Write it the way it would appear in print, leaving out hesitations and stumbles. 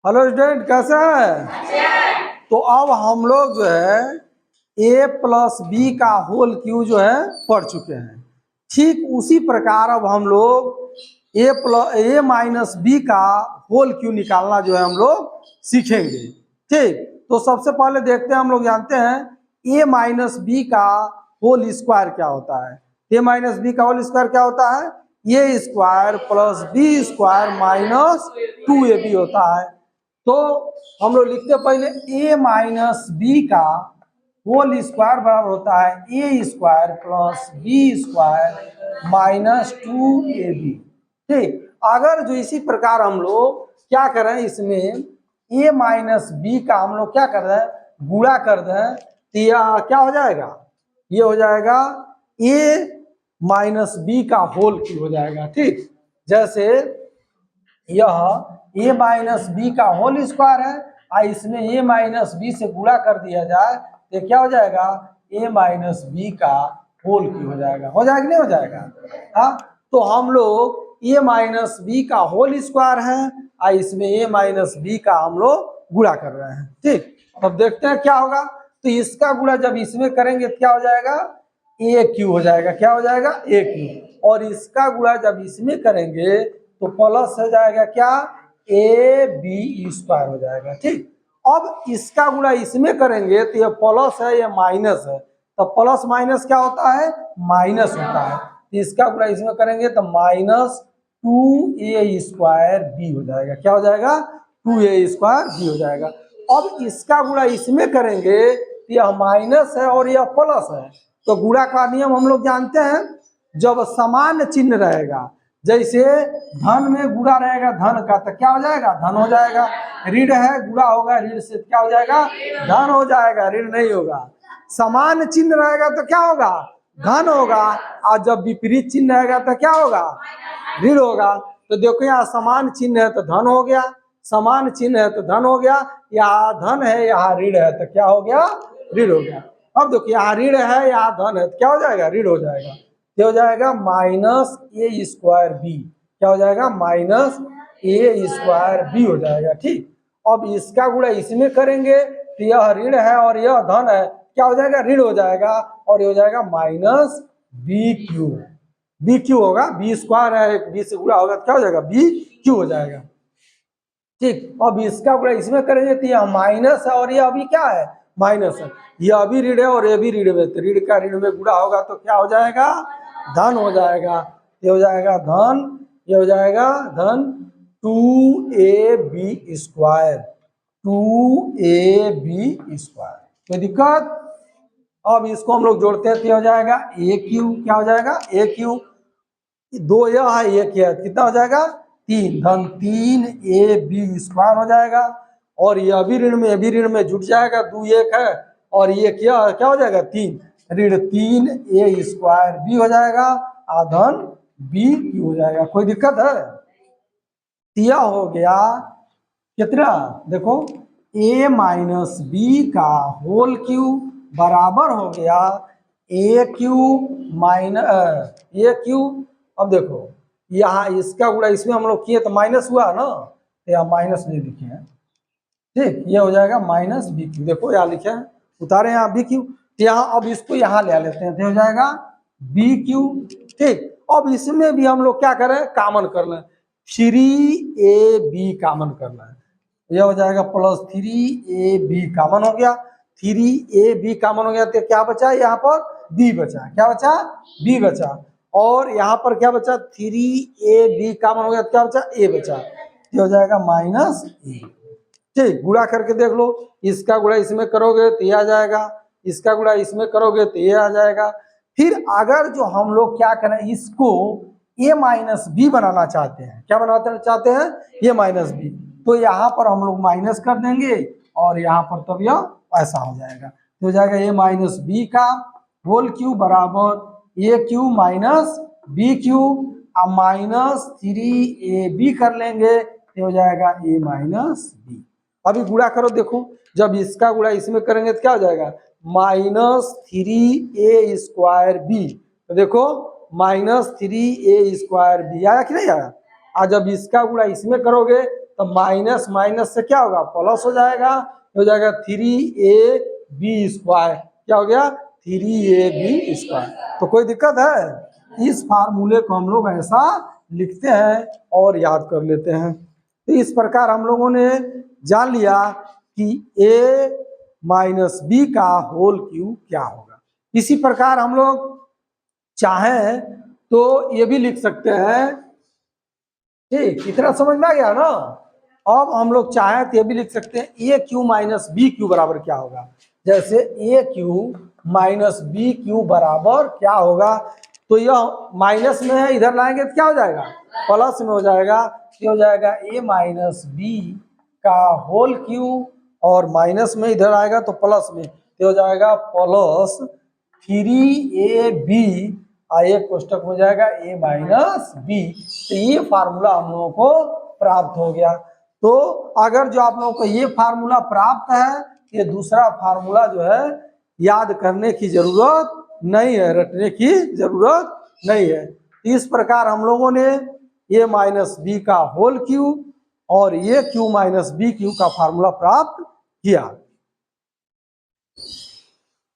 Hello student, कैसे हैं? तो अब हम लोग जो है a प्लस बी का होल क्यू जो है पढ़ चुके हैं। ठीक उसी प्रकार अब हम लोग a माइनस बी का होल क्यू निकालना जो है हम लोग सीखेंगे। ठीक, तो सबसे पहले देखते हैं, हम लोग जानते हैं a माइनस बी का होल स्क्वायर क्या होता है। a माइनस बी का होल स्क्वायर क्या होता है? a square plus B square minus 2ab होता है। तो हम लोग लिखते पहले a माइनस बी का होल स्क्वायर बराबर होता है A square plus B square minus 2ab। ठीक, अगर जो इसी प्रकार हम लोग क्या करें, इसमें a माइनस बी का हम लोग क्या कर रहे हैं, गुणा कर दें, तो यह क्या हो जाएगा? ये हो जाएगा a माइनस बी का होल क्यूब हो जाएगा। ठीक, जैसे यह a माइनस बी का होल स्क्वायर है और इसमें a माइनस बी से गुणा कर दिया जाए तो क्या हो जाएगा? a माइनस बी का होल क्यूब हो जाएगा। हो जाएगा नहीं हो जाएगा? हाँ, तो हम लोग a माइनस बी का होल स्क्वायर है और इसमें a माइनस बी का हम लोग गुणा कर रहे हैं। ठीक, अब देखते हैं क्या होगा। तो इसका गुणा जब इसमें करेंगे तो क्या हो जाएगा? a क्यू हो जाएगा। क्या हो जाएगा? a Q. और इसका गुणा जब इसमें करेंगे तो प्लस हो जाएगा क्या? ए बी स्क्वायर हो जाएगा। ठीक, अब इसका गुणा इसमें करेंगे तो ये प्लस है, ये माइनस है, तो प्लस माइनस क्या होता है? माइनस होता है। तो इसका गुणा इसमें करेंगे तो माइनस 2a स्क्वायर बी हो जाएगा। क्या हो जाएगा? 2a स्क्वायर बी हो जाएगा। अब इसका गुणा इसमें करेंगे तो यह माइनस है और यह प्लस है। तो गुणा का नियम हम लोग जानते हैं, जब समान चिन्ह रहेगा, जैसे धन में गुणा रहेगा धन का तो क्या हो जाएगा? धन हो जाएगा। ऋण है, गुणा होगा ऋण से, क्या हो जाएगा? धन हो जाएगा, ऋण नहीं होगा। समान चिन्ह रहेगा तो क्या होगा? धन होगा। और जब विपरीत चिन्ह रहेगा तो क्या होगा? ऋण होगा। तो देखो यहाँ समान चिन्ह है तो धन हो गया, समान चिन्ह है तो धन हो गया, यहाँ धन है यहाँ ऋण है तो क्या हो गया? ऋण हो गया। अब देखो यहाँ ऋण है यहाँ धन है तो क्या हो जाएगा? ऋण हो जाएगा। क्या हो जाएगा? माइनस ए स्क्वायर बी। क्या हो जाएगा? माइनस ए स्क्वायर बी हो जाएगा। ठीक, अब इसका गुणा इसमें करेंगे तो यह ऋण है और यह धन है, क्या हो जाएगा? ऋण हो जाएगा। और ये हो जाएगा minus B cube. B cube होगा, बी स्क्वायर है, बी से गुणा होगा तो क्या हो जाएगा? बी क्यू हो जाएगा। ठीक, अब इसका गुणा इसमें करेंगे तो यह माइनस है और यह अभी क्या है? माइनस है। यह अभी ऋण है और ये भी ऋण में, तो ऋण का ऋण में गुणा होगा तो क्या हो जाएगा? धन हो जाएगा। ये हो जाएगा धन, ये हो जाएगा धन 2ab स्क्वायर, 2ab स्क्वायर। कोई दिक्कत? अब इसको हम लोग जोड़ते हैं तो हो जाएगा ए क्यू। क्या हो जाएगा? ए क्यू। दो यह है एक यह, कितना हो जाएगा? 3, धन 3ab स्क्वायर हो जाएगा। और ये अभी ऋण में अभी ऋण में जुट जाएगा, 2 1 है और ये क्या हो जाएगा? 3, ऋण 3a स्क्वायर बी हो जाएगा, धन बी क्यू हो जाएगा। कोई दिक्कत है? यह हो गया कितना? देखो a माइनस बी का होल क्यू बराबर हो गया ए क्यू माइनस ए क्यू। अब देखो यहाँ इसका गुणा इसमें हम लोग किए तो माइनस हुआ ना, तो यहाँ माइनस नहीं लिखे हैं। ठीक, ये हो जाएगा माइनस बी क्यू। देखो यहाँ लिखे हैं, उतारे यहाँ बी क्यू, तो यहाँ अब इसको यहाँ ले लेते हैं तो हो जाएगा बी क्यू। ठीक, अब इसमें भी हम लोग क्या करें? कामन कर लें, 3ab कामन करना है। यह हो जाएगा प्लस 3ab कामन हो गया, 3ab कामन हो गया तो क्या बचा? यहाँ पर b बचा। क्या बचा? b बचा। और यहाँ पर क्या बचा? 3ab कामन हो गया तो क्या बचा? a बचा। ये हो जाएगा माइनस a। ठीक, गुणा करके देख लो, इसका गुणा इसमें करोगे तो ये आ जाएगा, इसका गुणा इसमें करोगे तो ये आ जाएगा। फिर अगर जो हम लोग क्या करें, इसको a माइनस बी बनाना चाहते हैं, क्या बनाना चाहते हैं? a माइनस बी, तो यहाँ पर हम लोग माइनस कर देंगे और यहाँ पर तब यह ऐसा हो जाएगा। तो हो जाएगा a माइनस बी का होल क्यू बराबर A cube minus B cube, minus 3ab कर लेंगे तो हो जाएगा a माइनस बी। अभी गुणा करो, देखो जब इसका गुणा इसमें करेंगे तो क्या हो जाएगा? Minus 3a square b. तो देखो माइनस 3a स्क्वायर बी आया कि नहीं आया? और जब इसका गुणा इसमें करोगे तो माइनस माइनस से क्या होगा, प्लस हो जाएगा, हो जाएगा 3ab²। क्या हो गया, 3ab²। तो कोई दिक्कत है, इस फार्मूले को हम लोग ऐसा लिखते हैं और याद कर लेते हैं। तो इस प्रकार हम लोगों ने जान लिया कि a माइनस बी का होल क्यूब क्या होगा। इसी प्रकार हम लोग चाहें तो ये भी लिख सकते हैं, ठीक, इतना समझ में आ गया ना। अब हम लोग चाहें तो ये भी लिख सकते हैं ए क्यू माइनस बी क्यू बराबर क्या होगा। जैसे ए क्यू माइनस बी क्यू बराबर क्या होगा, तो यह माइनस में है, इधर लाएंगे तो क्या हो जाएगा, प्लस में हो जाएगा। ये हो जाएगा ए माइनस बी का होल क्यूब, और माइनस में इधर आएगा तो प्लस में, ये हो जाएगा प्लस 3ab, एक कोष्टक हो जाएगा a माइनस बी। तो ये फार्मूला हम लोगों को प्राप्त हो गया। तो अगर जो आप लोगों को ये फार्मूला प्राप्त है, ये दूसरा फार्मूला जो है याद करने की जरूरत नहीं है, रटने की जरूरत नहीं है। इस प्रकार हम लोगों ने a माइनस बी का होल क्यूब और a cube minus B cube का फार्मूला प्राप्त किया।